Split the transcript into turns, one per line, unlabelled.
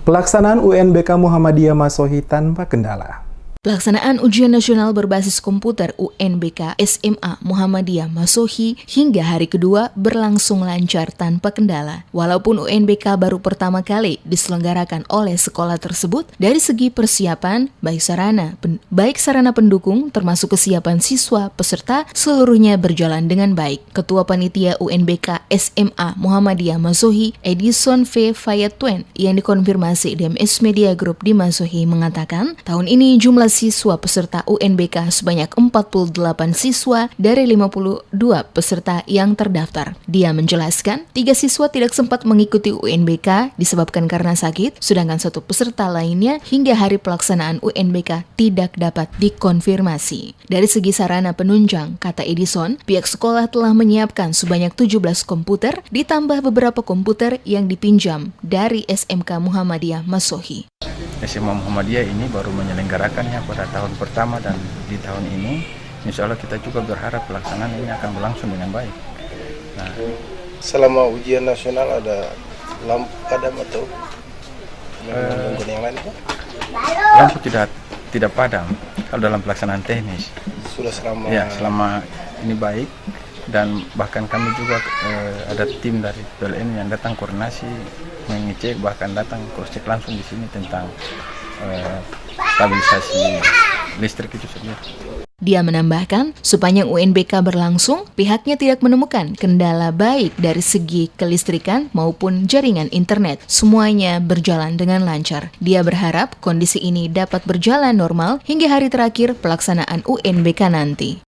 Pelaksanaan UNBK Muhammadiyah Masohi tanpa kendala.
Pelaksanaan ujian nasional berbasis komputer UNBK SMA Muhammadiyah Masohi hingga hari kedua berlangsung lancar tanpa kendala. Walaupun UNBK baru pertama kali diselenggarakan oleh sekolah tersebut, dari segi persiapan, baik sarana pendukung termasuk kesiapan siswa peserta seluruhnya berjalan dengan baik. Ketua Panitia UNBK SMA Muhammadiyah Masohi, Edison V. Fayatwen, yang dikonfirmasi DMS Media Group di Masohi mengatakan, tahun ini jumlah siswa peserta UNBK sebanyak 48 siswa dari 52 peserta yang terdaftar. Dia menjelaskan, 3 siswa tidak sempat mengikuti UNBK disebabkan karena sakit, sedangkan 1 peserta lainnya hingga hari pelaksanaan UNBK tidak dapat dikonfirmasi. Dari segi sarana penunjang, kata Edison, pihak sekolah telah menyiapkan sebanyak 17 komputer ditambah beberapa komputer yang dipinjam dari SMK Muhammadiyah Masohi.
SMA Muhammadiyah ini baru menyelenggarakannya pada tahun pertama, dan di tahun ini insya Allah kita juga berharap pelaksanaan ini akan berlangsung dengan baik. Nah,
selama ujian nasional ada lampu padam atau yang lain?
Lampu tidak padam kalau dalam pelaksanaan teknis.
Sudah
selama ini baik, dan bahkan kami juga ada tim dari PLN yang datang koordinasi, mengecek, bahkan datang cross-check langsung di sini tentang stabilisasi listrik itu sendiri.
Dia menambahkan, sepanjang UNBK berlangsung, pihaknya tidak menemukan kendala baik dari segi kelistrikan maupun jaringan internet. Semuanya berjalan dengan lancar. Dia berharap kondisi ini dapat berjalan normal hingga hari terakhir pelaksanaan UNBK nanti.